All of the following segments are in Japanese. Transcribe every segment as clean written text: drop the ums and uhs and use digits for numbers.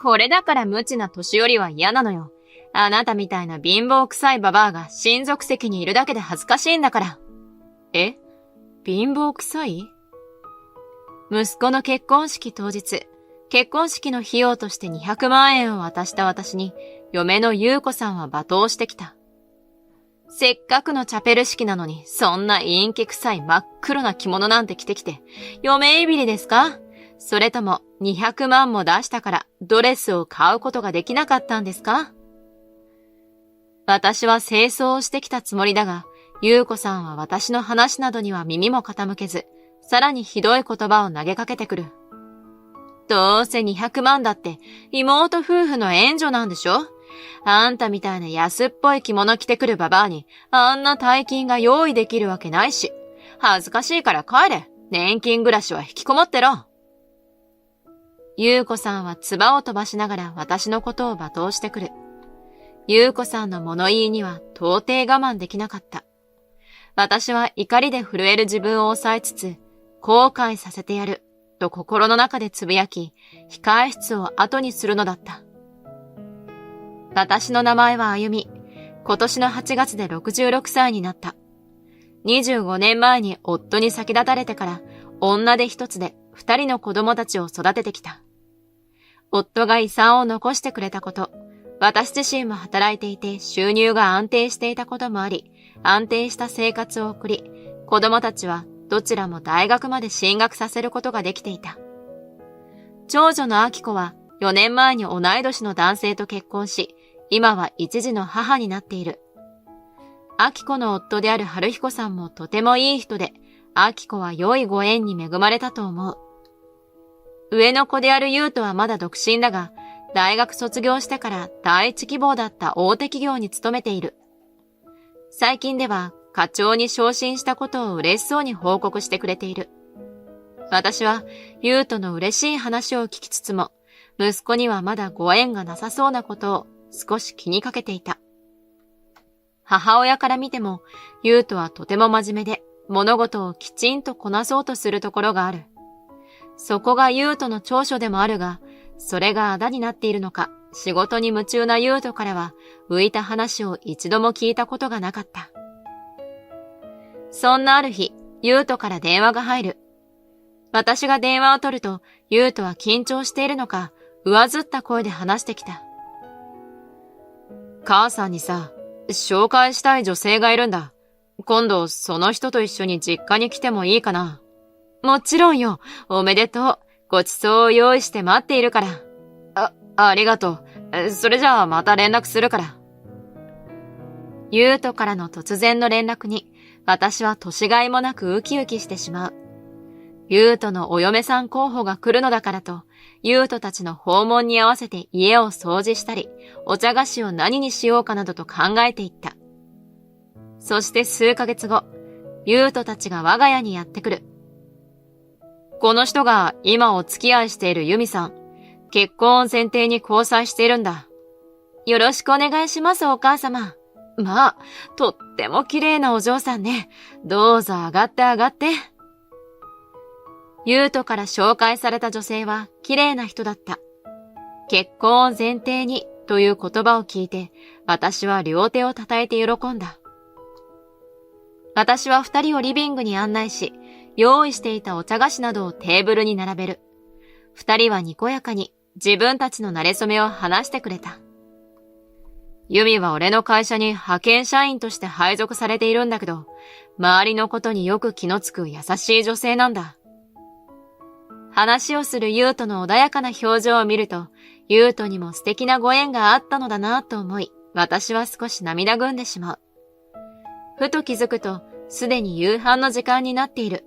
これだから無知な年寄りは嫌なのよ。あなたみたいな貧乏臭いババアが親族席にいるだけで恥ずかしいんだから。え？貧乏臭い？息子の結婚式当日、結婚式の費用として200万円を渡した私に、嫁の優子さんは罵倒してきた。せっかくのチャペル式なのに、そんな陰気臭い真っ黒な着物なんて着てきて、嫁いびりですか？それとも200万も出したからドレスを買うことができなかったんですか？私は清掃をしてきたつもりだが、優子さんは私の話などには耳も傾けず、さらにひどい言葉を投げかけてくる。どうせ200万だって妹夫婦の援助なんでしょ？あんたみたいな安っぽい着物着てくるババアにあんな大金が用意できるわけないし、恥ずかしいから帰れ。年金暮らしは引きこもってろ。優子さんは唾を飛ばしながら私のことを罵倒してくる。優子さんの物言いには到底我慢できなかった。私は怒りで震える自分を抑えつつ、後悔させてやると心の中でつぶやき、控室を後にするのだった。私の名前はあゆみ。今年の8月で66歳になった。25年前に夫に先立たれてから女手一つで2人の子供たちを育ててきた。夫が遺産を残してくれたこと、私自身も働いていて収入が安定していたこともあり、安定した生活を送り、子供たちはどちらも大学まで進学させることができていた。長女の明子は4年前に同い年の男性と結婚し、今は一児の母になっている。明子の夫である春彦さんもとてもいい人で、明子は良いご縁に恵まれたと思う。上の子である優斗はまだ独身だが、大学卒業してから第一希望だった大手企業に勤めている。最近では課長に昇進したことを嬉しそうに報告してくれている。私は優斗の嬉しい話を聞きつつも、息子にはまだご縁がなさそうなことを少し気にかけていた。母親から見ても、優斗はとても真面目で、物事をきちんとこなそうとするところがある。そこが優斗の長所でもあるが、それが仇になっているのか、仕事に夢中な優斗からは、浮いた話を一度も聞いたことがなかった。そんなある日、優斗から電話が入る。私が電話を取ると、優斗は緊張しているのか、上ずった声で話してきた。母さんにさ、紹介したい女性がいるんだ。今度その人と一緒に実家に来てもいいかな。もちろんよ。おめでとう。ごちそうを用意して待っているから。ありがとう。それじゃあまた連絡するから。優斗からの突然の連絡に、私は年がいもなくウキウキしてしまう。優斗のお嫁さん候補が来るのだからと、優斗たちの訪問に合わせて家を掃除したり、お茶菓子を何にしようかなどと考えていった。そして数ヶ月後、優斗たちが我が家にやってくる。この人が今お付き合いしている由美さん。結婚を前提に交際しているんだ。よろしくお願いします、お母様。まあ、とっても綺麗なお嬢さんね。どうぞ上がって上がって。優斗から紹介された女性は綺麗な人だった。結婚を前提にという言葉を聞いて、私は両手を叩いて喜んだ。私は二人をリビングに案内し、用意していたお茶菓子などをテーブルに並べる。二人はにこやかに自分たちの馴れ初めを話してくれた。由美は俺の会社に派遣社員として配属されているんだけど、周りのことによく気のつく優しい女性なんだ。話をする優斗の穏やかな表情を見ると、優斗にも素敵なご縁があったのだなと思い、私は少し涙ぐんでしまう。ふと気づくと、すでに夕飯の時間になっている。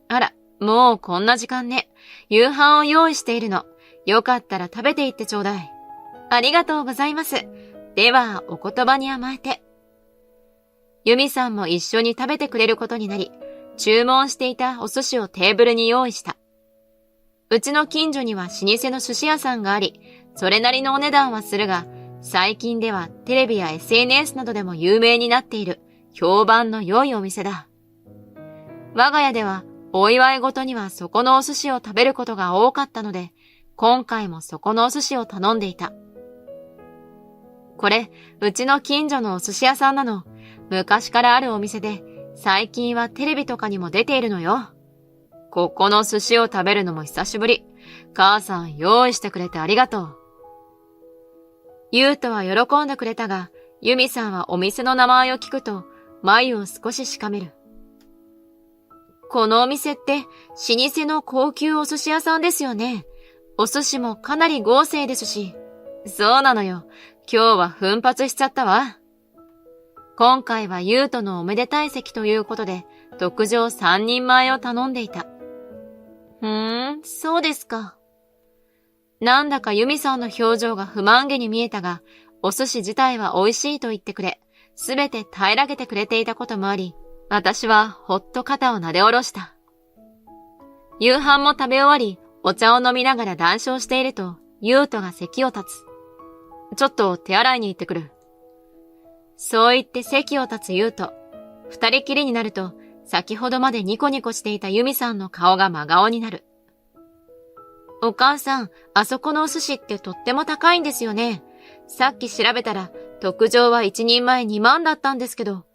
あら、もうこんな時間ね。夕飯を用意しているの。よかったら食べていってちょうだい。ありがとうございます。では、お言葉に甘えて。由美さんも一緒に食べてくれることになり、注文していたお寿司をテーブルに用意した。うちの近所には老舗の寿司屋さんがあり、それなりのお値段はするが、最近ではテレビや SNS などでも有名になっている評判の良いお店だ。我が家ではお祝いごとにはそこのお寿司を食べることが多かったので、今回もそこのお寿司を頼んでいた。これ、うちの近所のお寿司屋さんなの。昔からあるお店で、最近はテレビとかにも出ているのよ。ここの寿司を食べるのも久しぶり。母さん用意してくれてありがとう。ゆうとは喜んでくれたが、ユミさんはお店の名前を聞くと、眉を少ししかめる。このお店って、老舗の高級お寿司屋さんですよね。お寿司もかなり豪勢ですし。そうなのよ。今日は奮発しちゃったわ。今回はゆうとのおめでたい席ということで、特上3人前を頼んでいた。そうですか。なんだかユミさんの表情が不満げに見えたが、お寿司自体は美味しいと言ってくれ、すべて平らげてくれていたこともあり、私はほっと肩を撫で下ろした。夕飯も食べ終わり、お茶を飲みながら談笑していると、ゆうとが席を立つ。ちょっと手洗いに行ってくる。そう言って席を立つゆうと、二人きりになると、先ほどまでニコニコしていたユミさんの顔が真顔になる。お母さん、あそこのお寿司ってとっても高いんですよね。さっき調べたら、特上は一人前2万だったんですけど、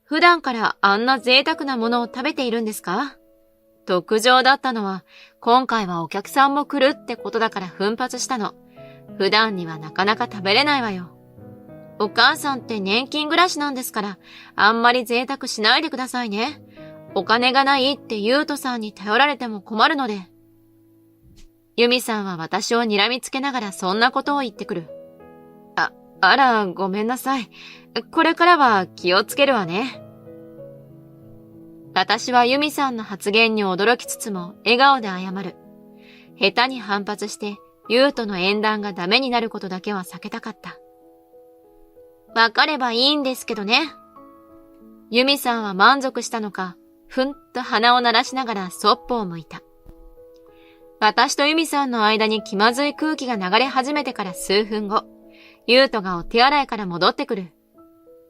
普段からあんな贅沢なものを食べているんですか？特上だったのは、今回はお客さんも来るってことだから奮発したの。普段にはなかなか食べれないわよ。お母さんって年金暮らしなんですから、あんまり贅沢しないでくださいね。お金がないってゆうとさんに頼られても困るので。ユミさんは私を睨みつけながらそんなことを言ってくる。あら、ごめんなさい。これからは気をつけるわね。私はユミさんの発言に驚きつつも笑顔で謝る。下手に反発してユウとの縁談がダメになることだけは避けたかった。わかればいいんですけどね。ユミさんは満足したのか、ふんと鼻を鳴らしながらそっぽを向いた。私とユミさんの間に気まずい空気が流れ始めてから数分後、ユウトがお手洗いから戻ってくる。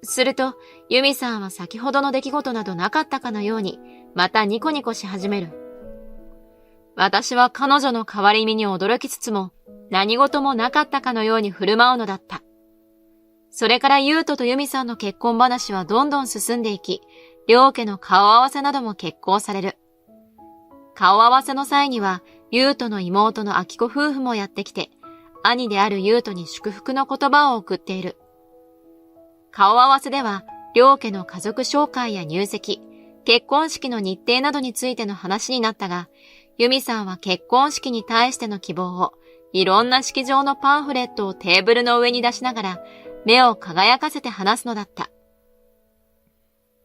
すると、ユミさんは先ほどの出来事などなかったかのように、またニコニコし始める。私は彼女の変わり身に驚きつつも、何事もなかったかのように振る舞うのだった。それからユウトとユミさんの結婚話はどんどん進んでいき、両家の顔合わせなども決行される。顔合わせの際には、ユウトの妹のアキコ夫婦もやってきて、兄であるユウトに祝福の言葉を送っている。顔合わせでは、両家の家族紹介や入籍、結婚式の日程などについての話になったが、ユミさんは結婚式に対しての希望を、いろんな式場のパンフレットをテーブルの上に出しながら、目を輝かせて話すのだった。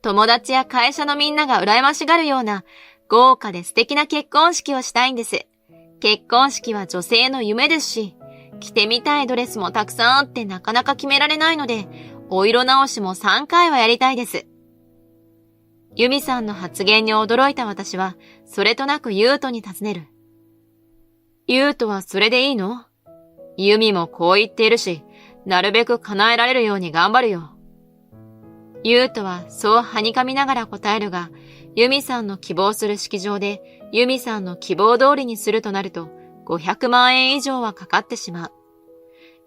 友達や会社のみんなが羨ましがるような、豪華で素敵な結婚式をしたいんです。結婚式は女性の夢ですし、着てみたいドレスもたくさんあってなかなか決められないので、お色直しも3回はやりたいです。ユミさんの発言に驚いた私は、それとなくユウトに尋ねる。ユウトはそれでいいの？ユミもこう言っているし、なるべく叶えられるように頑張るよ。ユウトはそうはにかみながら答えるが、ユミさんの希望する式場で、ユミさんの希望通りにするとなると、500万円以上はかかってしまう。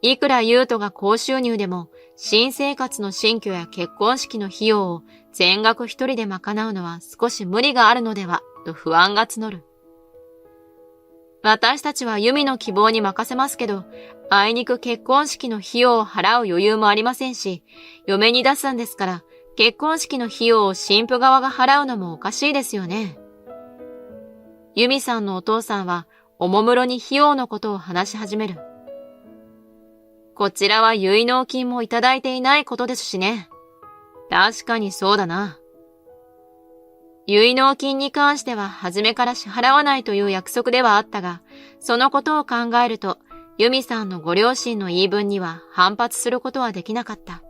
いくらユウトが高収入でも、新生活の新居や結婚式の費用を全額一人で賄うのは少し無理があるのでは、と不安が募る。私たちはユミの希望に任せますけど、あいにく結婚式の費用を払う余裕もありませんし、嫁に出すんですから、結婚式の費用を新婦側が払うのもおかしいですよね。ユミさんのお父さんは、おもむろに費用のことを話し始める。こちらは結納金もいただいていないことですしね。確かにそうだな。結納金に関しては初めから支払わないという約束ではあったが、そのことを考えると、ユミさんのご両親の言い分には反発することはできなかった。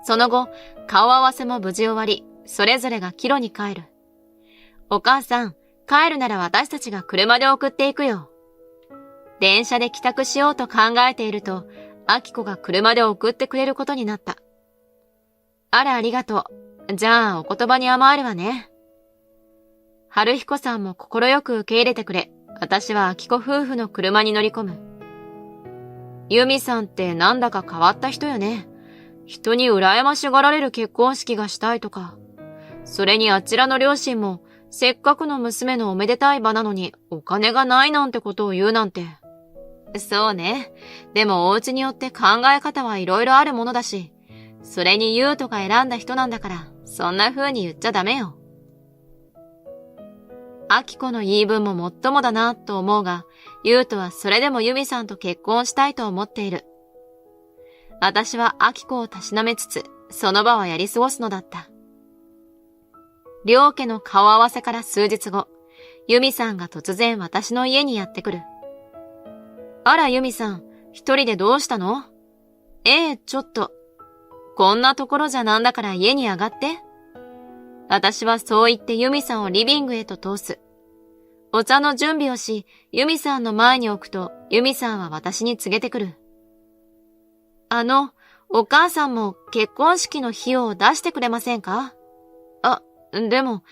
その後、顔合わせも無事終わり、それぞれが帰路に帰る。お母さん、帰るなら私たちが車で送っていくよ。電車で帰宅しようと考えていると、アキコが車で送ってくれることになった。あらありがとう。じゃあお言葉に甘えるわね。春彦さんも快く受け入れてくれ、私は明子夫婦の車に乗り込む。由美さんってなんだか変わった人よね。人に羨ましがられる結婚式がしたいとか。それにあちらの両親も、せっかくの娘のおめでたい場なのにお金がないなんてことを言うなんて。そうね。でもお家によって考え方はいろいろあるものだし、それに優斗が選んだ人なんだから、そんな風に言っちゃダメよ。明子の言い分ももっともだなと思うが、優斗はそれでも由美さんと結婚したいと思っている。私は明子をたしなめつつ、その場はやり過ごすのだった。両家の顔合わせから数日後、由美さんが突然私の家にやってくる。あら由美さん、一人でどうしたの？ちょっと。こんなところじゃなんだから家に上がって。私はそう言って由美さんをリビングへと通す。お茶の準備をし、由美さんの前に置くと、由美さんは私に告げてくる。お母さんも結婚式の費用を出してくれませんか？でも、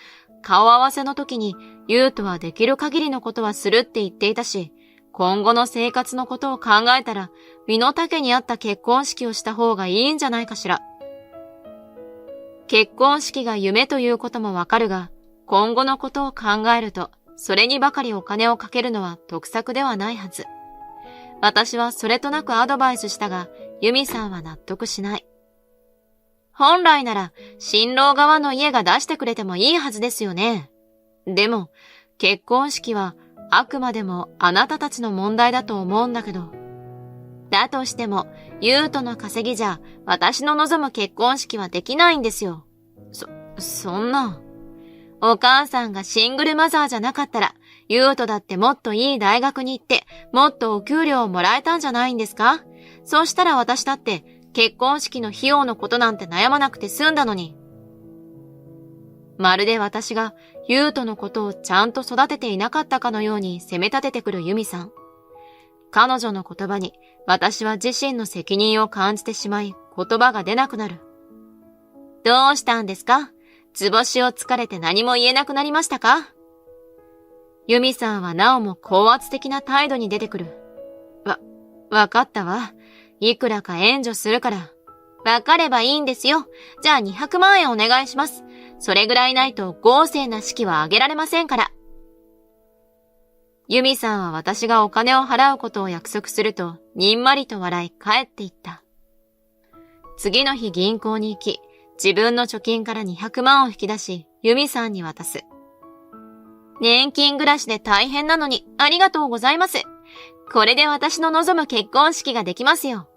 顔合わせの時に、優斗はできる限りのことはするって言っていたし、今後の生活のことを考えたら、身の丈に合った結婚式をした方がいいんじゃないかしら。結婚式が夢ということもわかるが、今後のことを考えると、それにばかりお金をかけるのは得策ではないはず。私はそれとなくアドバイスしたが、由美さんは納得しない。本来なら、新郎側の家が出してくれてもいいはずですよね。でも、結婚式はあくまでもあなたたちの問題だと思うんだけど。だとしても、優斗の稼ぎじゃ、私の望む結婚式はできないんですよ。そんな。お母さんがシングルマザーじゃなかったら、優斗だってもっといい大学に行って、もっとお給料をもらえたんじゃないんですか？そうしたら私だって、結婚式の費用のことなんて悩まなくて済んだのに。まるで私が優斗のことをちゃんと育てていなかったかのように責め立ててくる由美さん。彼女の言葉に私は自身の責任を感じてしまい言葉が出なくなる。どうしたんですか？図星をつかれて何も言えなくなりましたか？由美さんはなおも高圧的な態度に出てくる。わかったわ。いくらか援助するから。わかればいいんですよ。じゃあ200万円お願いします。それぐらいないと豪勢な式は挙げられませんから。由美さんは私がお金を払うことを約束すると、にんまりと笑い帰っていった。次の日銀行に行き、自分の貯金から200万を引き出し、由美さんに渡す。年金暮らしで大変なのにありがとうございます。これで私の望む結婚式ができますよ。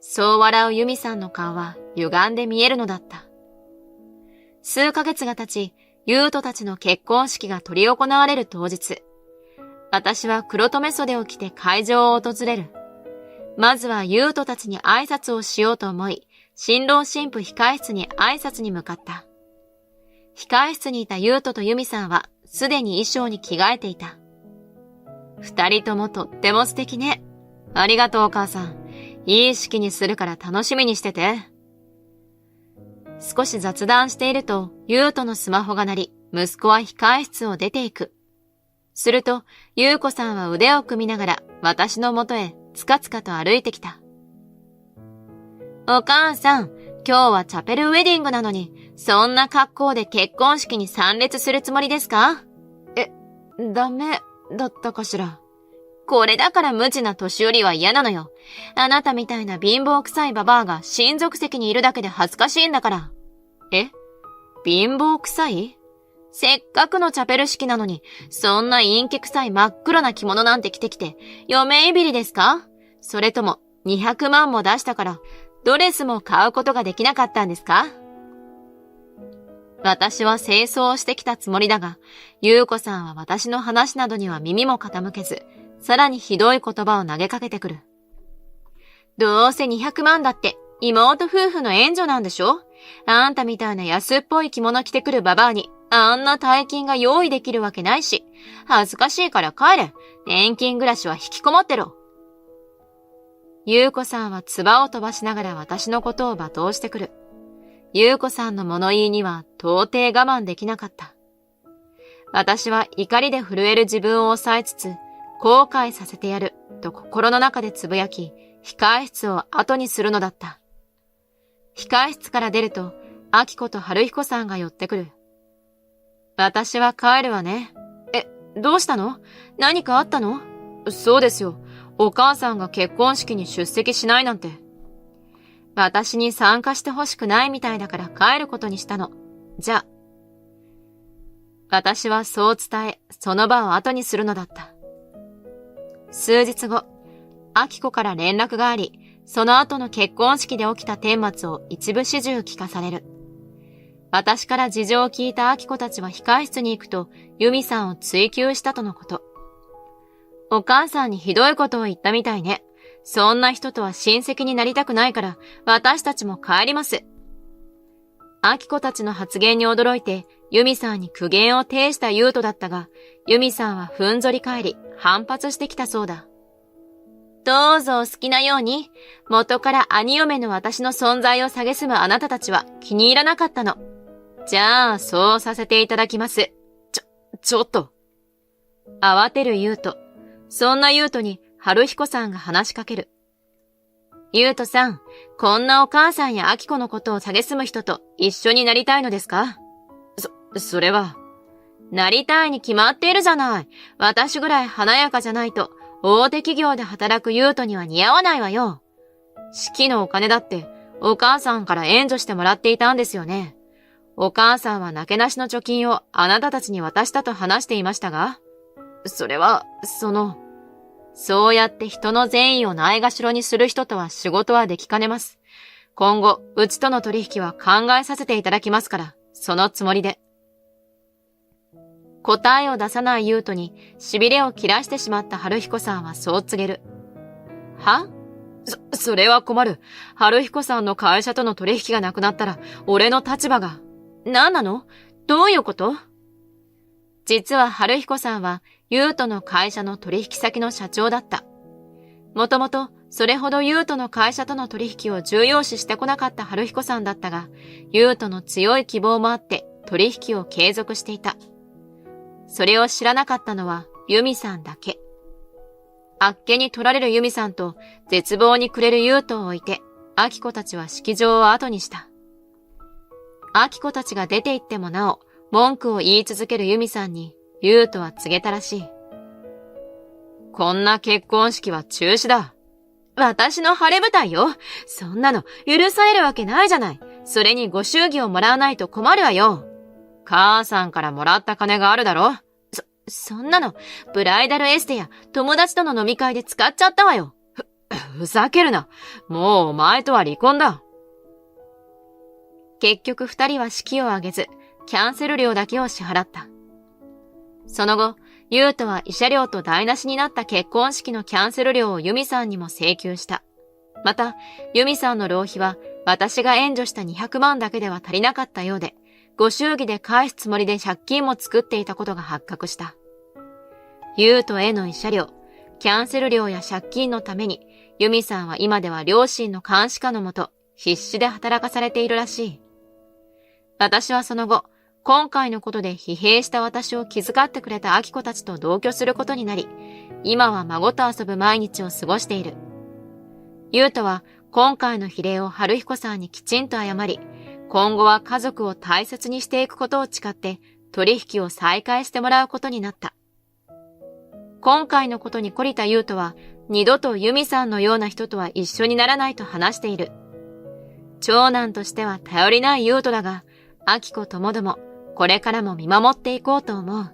そう笑う由美さんの顔は歪んで見えるのだった。数ヶ月が経ち、優斗たちの結婚式が執り行われる当日、私は黒留め袖を着て会場を訪れる。まずは優斗たちに挨拶をしようと思い、新郎新婦控室に挨拶に向かった。控室にいた優斗と由美さんはすでに衣装に着替えていた。二人ともとっても素敵ね。ありがとうお母さん。いい式にするから楽しみにしてて。少し雑談していると、優斗のスマホが鳴り、息子は控室を出ていく。すると、優子さんは腕を組みながら、私のもとへつかつかと歩いてきた。お母さん、今日はチャペルウェディングなのに、そんな格好で結婚式に参列するつもりですか？ダメだったかしら。これだから無知な年寄りは嫌なのよ。あなたみたいな貧乏臭いババアが親族席にいるだけで恥ずかしいんだから。貧乏臭い？せっかくのチャペル式なのに、そんな陰気臭い真っ黒な着物なんて着てきて、嫁いびりですか？それとも200万も出したから、ドレスも買うことができなかったんですか？私は清掃してきたつもりだが、優子さんは私の話などには耳も傾けず、さらにひどい言葉を投げかけてくる。どうせ200万だって妹夫婦の援助なんでしょ？あんたみたいな安っぽい着物着てくるババアにあんな大金が用意できるわけないし、恥ずかしいから帰れ。年金暮らしは引きこもってろ。優子さんは唾を飛ばしながら私のことを罵倒してくる。優子さんの物言いには到底我慢できなかった。私は怒りで震える自分を抑えつつ、後悔させてやると心の中でつぶやき、控室を後にするのだった。控室から出ると、明子と春彦さんが寄ってくる。私は帰るわね。どうしたの？何かあったの？そうですよ。お母さんが結婚式に出席しないなんて。私に参加してほしくないみたいだから帰ることにしたの。じゃあ。私はそう伝え、その場を後にするのだった。数日後、明子から連絡があり、その後の結婚式で起きた顛末を一部始終聞かされる。私から事情を聞いた明子たちは控室に行くと、由美さんを追及したとのこと。お母さんにひどいことを言ったみたいね。そんな人とは親戚になりたくないから、私たちも帰ります。明子たちの発言に驚いて、由美さんに苦言を呈した優斗だったが、由美さんはふんぞり返り、反発してきたそうだ。どうぞお好きなように、元から兄嫁の私の存在を蔑むあなたたちは気に入らなかったの。じゃあ、そうさせていただきます。ちょっと。慌てる優斗。そんな優斗に春彦さんが話しかける。優斗さん、こんなお母さんや明子のことを蔑む人と一緒になりたいのですか？それは。なりたいに決まっているじゃない。私ぐらい華やかじゃないと、大手企業で働く優斗には似合わないわよ。式のお金だって、お母さんから援助してもらっていたんですよね。お母さんはなけなしの貯金をあなたたちに渡したと話していましたが、それは、そうやって人の善意をないがしろにする人とは仕事はできかねます。今後、うちとの取引は考えさせていただきますから、そのつもりで。答えを出さない優斗に痺れを切らしてしまった春彦さんはそう告げる。は？それは困る。春彦さんの会社との取引がなくなったら、俺の立場が。何なの？どういうこと？実は春彦さんは、優斗の会社の取引先の社長だった。もともと、それほど優斗の会社との取引を重要視してこなかった春彦さんだったが、優斗の強い希望もあって取引を継続していた。それを知らなかったのは由美さんだけ。あっけに取られる由美さんと絶望に暮れる優斗を置いて、明子たちは式場を後にした。明子たちが出て行ってもなお、文句を言い続ける由美さんに、優斗は告げたらしい。こんな結婚式は中止だ。私の晴れ舞台よ。そんなの許されるわけないじゃない。それにご祝儀をもらわないと困るわよ。母さんからもらった金があるだろ。そんなの、ブライダルエステや友達との飲み会で使っちゃったわよ。ふざけるな。もうお前とは離婚だ。結局二人は式を挙げず、キャンセル料だけを支払った。その後、優斗は慰謝料と台無しになった結婚式のキャンセル料を由美さんにも請求した。また、由美さんの浪費は私が援助した200万だけでは足りなかったようで、ご祝儀で返すつもりで借金も作っていたことが発覚した。優斗への慰謝料、キャンセル料や借金のために、由美さんは今では両親の監視下のもと、必死で働かされているらしい。私はその後、今回のことで疲弊した私を気遣ってくれた明子たちと同居することになり、今は孫と遊ぶ毎日を過ごしている。優斗は今回の非礼を春彦さんにきちんと謝り、今後は家族を大切にしていくことを誓って取引を再開してもらうことになった。今回のことに懲りた優斗は二度と由美さんのような人とは一緒にならないと話している。長男としては頼りない優斗だが、明子ともどもこれからも見守っていこうと思う。